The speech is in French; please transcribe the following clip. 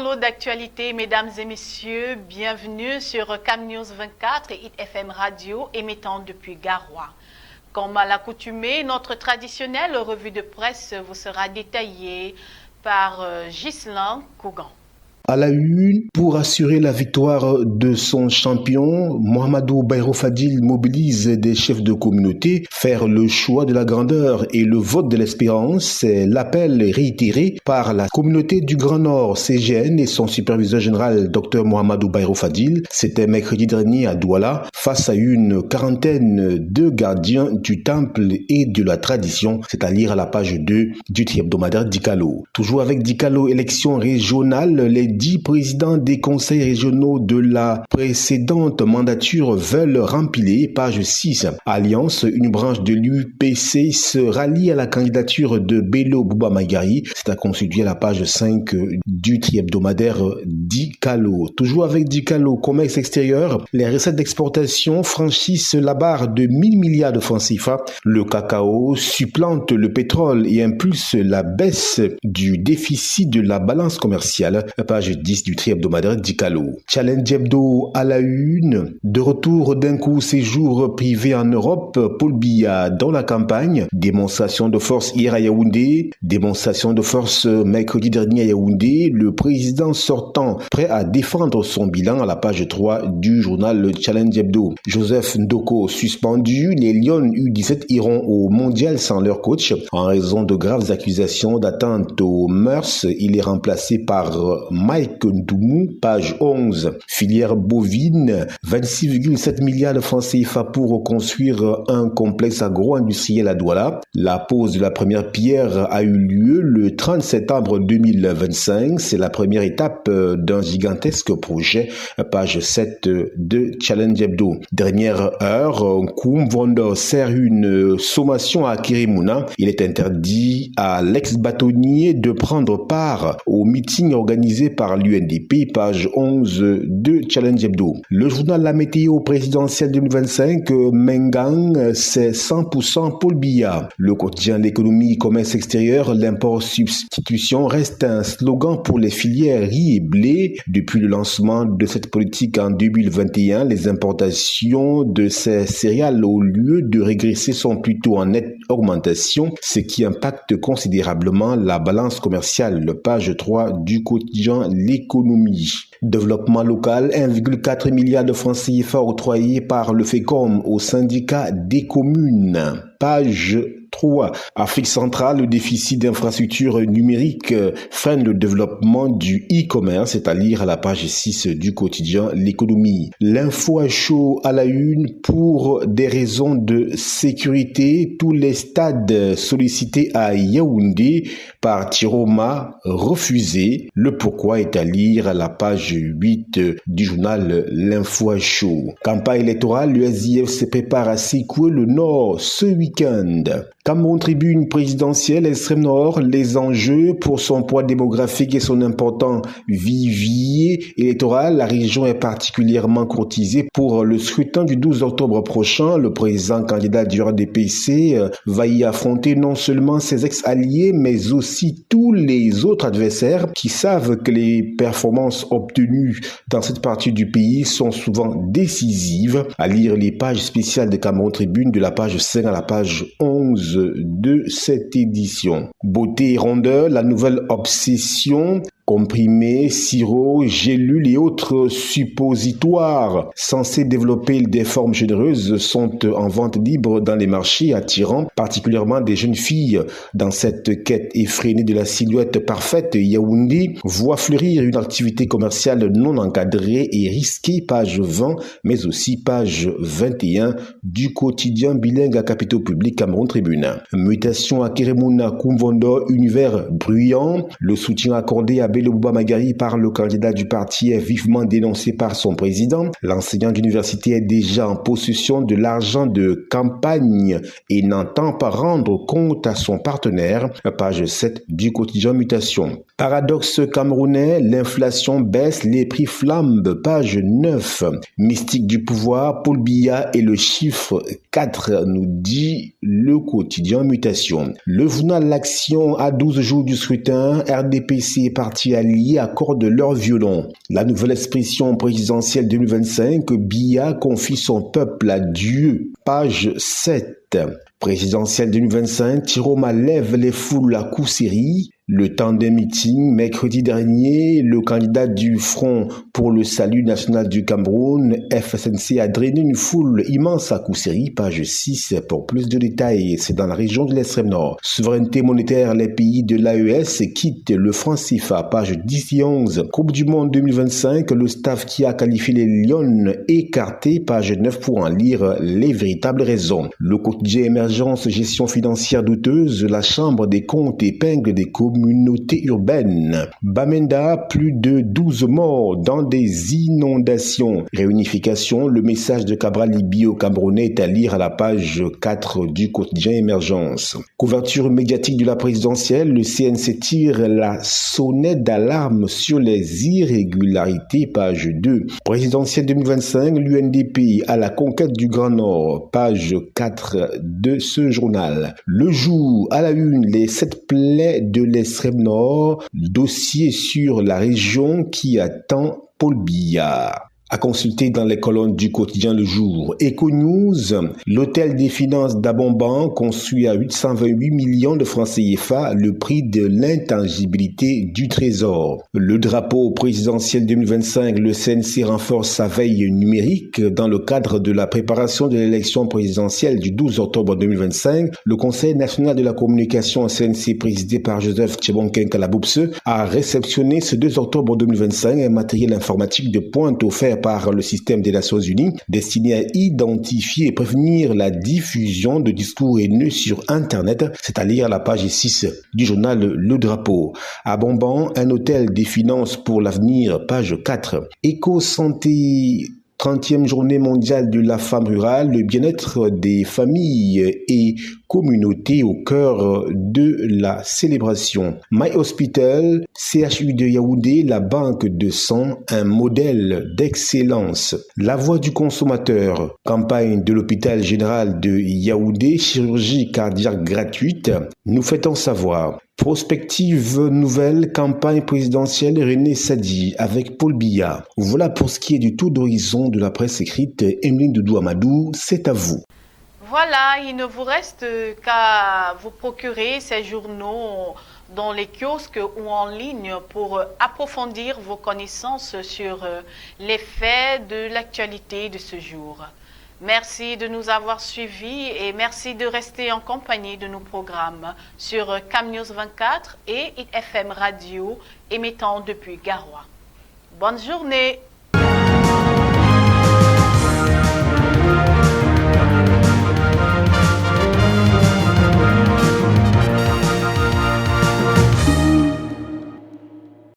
lot d'actualité, mesdames et messieurs. Bienvenue sur Cam News 24 et Hit FM Radio, émettant depuis Garoua. Comme à l'accoutumée, notre traditionnelle revue de presse vous sera détaillée par Ghislain Kougan. À la une, pour assurer la victoire de son champion, Mohamedou Bayrou Fadil mobilise des chefs de communauté. Faire le choix de la grandeur et le vote de l'espérance, c'est l'appel réitéré par la communauté du Grand Nord, CGN, et son superviseur général, Dr Mohamedou Bayrou Fadil. C'était mercredi dernier à Douala, face à une quarantaine de gardiens du temple et de la tradition. C'est à lire à la page 2 du hebdomadaire Dikalo. Toujours avec Dikalo, élection régionale, les 10 présidents des conseils régionaux de la précédente mandature veulent rempiler, page 6. Alliance, une branche de l'UPC, se rallie à la candidature de Bello Bouba Magari. C'est à consulter à la page 5 du hebdomadaire Dikalo. Toujours avec Dikalo, commerce extérieur, les recettes d'exportation franchissent la barre de 1000 milliards de francs CFA. Le cacao supplante le pétrole et impulse la baisse du déficit de la balance commerciale. Page 10 du hebdomadaire Dikalo. Challenge Hebdo à la une. De retour d'un court séjour privé en Europe, Paul Biya dans la campagne. Démonstration de force hier à Yaoundé. Démonstration de force mercredi dernier à Yaoundé. Le président sortant prêt à défendre son bilan à la page 3 du journal Challenge Hebdo. Joseph Ndoko suspendu. Les Lions U17 iront au mondial sans leur coach. En raison de graves accusations d'atteinte aux mœurs, il est remplacé par Mike Ndoumou, page 11. Filière bovine, 26,7 milliards de francs CFA pour construire un complexe agro-industriel à Douala. La pose de la première pierre a eu lieu le 30 septembre 2025. C'est la première étape d'un gigantesque projet, page 7 de Challenge Hebdo. Dernière heure, Koum Vondo sert une sommation à Kirimuna. Il est interdit à l'ex-bâtonnier de prendre part au meeting organisé par l'UNDP, page 11 de Challenge Hebdo. Le journal La Météo présidentielle 2025, Mengang, c'est 100% Paul Biya. Le quotidien L'économie, commerce extérieur, l'import-substitution reste un slogan pour les filières riz et blé. Depuis le lancement de cette politique en 2021, les importations de ces céréales, au lieu de régresser, sont plutôt en nette augmentation, ce qui impacte considérablement la balance commerciale. Page 3 du quotidien L'économie. Développement local, 1,4 milliard de francs CFA octroyés par le FECOM au syndicat des communes. Page 3. Afrique centrale, le déficit d'infrastructures numériques freine le développement du e-commerce, c'est à lire à la page 6 du quotidien L'économie. L'info à chaud à la une pour des raisons de sécurité. Tous les stades sollicités à Yaoundé par Tiroma refusés. Le pourquoi est à lire à la page 8 du journal L'info à chaud. Campagne électorale, l'USIF se prépare à secouer le Nord ce week-end. Cameroun Tribune présidentielle extrême nord, les enjeux pour son poids démographique et son important vivier électoral. La région est particulièrement courtisée pour le scrutin du 12 octobre prochain. Le président candidat du RDPC va y affronter non seulement ses ex-alliés, mais aussi tous les autres adversaires qui savent que les performances obtenues dans cette partie du pays sont souvent décisives. À lire les pages spéciales de Cameroun Tribune de la page 5 à la page 11 de cette édition. Beauté et rondeur, la nouvelle obsession. Comprimés, sirops, gélules et autres suppositoires censés développer des formes généreuses sont en vente libre dans les marchés, attirant particulièrement des jeunes filles. Dans cette quête effrénée de la silhouette parfaite, Yaoundé voit fleurir une activité commerciale non encadrée et risquée, page 20, mais aussi page 21 du quotidien bilingue à capitaux publics Cameroun Tribune. Mutation à Kirimuna, Kumvondo, univers bruyant, le soutien accordé à Bello Bouba Magari par le candidat du parti est vivement dénoncé par son président. L'enseignant d'université est déjà en possession de l'argent de campagne et n'entend pas rendre compte à son partenaire. Page 7 du quotidien Mutation. Paradoxe camerounais, l'inflation baisse, les prix flambent. Page 9. Mystique du pouvoir, Paul Biya et le chiffre 4, nous dit le quotidien Mutation. Le journal L'Action à 12 jours du scrutin, RDPC est parti partis alliés accordent leur violon. La nouvelle expression présidentielle 2025, Biya confie son peuple à Dieu. Page 7. Présidentielle 2025, Tiroma lève les foules à Kousséri. Le temps d'un meeting, mercredi dernier, le candidat du Front pour le salut national du Cameroun, FSNC, a drainé une foule immense à Kousséri, page 6. Pour plus de détails, c'est dans la région de l'extrême nord. Souveraineté monétaire, les pays de l'AES quittent le franc CFA, page 10 et 11. Coupe du monde 2025, le staff qui a qualifié les Lions écarté, page 9 pour en lire les véritables raisons. Le quotidien émergence, gestion financière douteuse, la Chambre des comptes épingle des communautés urbaines. Bamenda, plus de 12 morts dans des inondations. Réunification, le message de Cabral Libi au Camerounais est à lire à la page 4 du quotidien émergence. Couverture médiatique de la présidentielle, le CNC tire la sonnette d'alarme sur les irrégularités, page 2. Présidentielle 2025, l'UNDP à la conquête du Grand Nord, page 4 de ce journal. Le jour, à la une, les 7 plaies de l'extrême nord, dossier sur la région qui attend Paul Biya. À consulter dans les colonnes du quotidien Le Jour. Econews, l'hôtel des finances d'Abomban construit à 828 millions de francs CFA, le prix de l'intangibilité du trésor. Le drapeau présidentiel 2025, le CNC renforce sa veille numérique dans le cadre de la préparation de l'élection présidentielle du 12 octobre 2025. Le Conseil national de la communication CNC présidé par Joseph Tchébonken Kalaboupse a réceptionné ce 2 octobre 2025 un matériel informatique de pointe offert par le système des Nations Unies destiné à identifier et prévenir la diffusion de discours haineux sur Internet, c'est-à-dire la page 6 du journal Le Drapeau. À Bomban, un hôtel des finances pour l'avenir, page 4. Éco-santé, 30e journée mondiale de la femme rurale, le bien-être des familles et communautés au cœur de la célébration. My Hospital, CHU de Yaoundé, la banque de sang, un modèle d'excellence. La voix du consommateur, campagne de l'hôpital général de Yaoundé, chirurgie cardiaque gratuite, nous fait-on savoir. Prospective nouvelle, campagne présidentielle René Sadi avec Paul Biya. Voilà pour ce qui est du tour d'horizon de la presse écrite. Emeline Doudou Amadou, c'est à vous. Voilà, il ne vous reste qu'à vous procurer ces journaux dans les kiosques ou en ligne pour approfondir vos connaissances sur les faits de l'actualité de ce jour. Merci de nous avoir suivis et merci de rester en compagnie de nos programmes sur CamNews 24 et ITFM Radio émettant depuis Garoua. Bonne journée!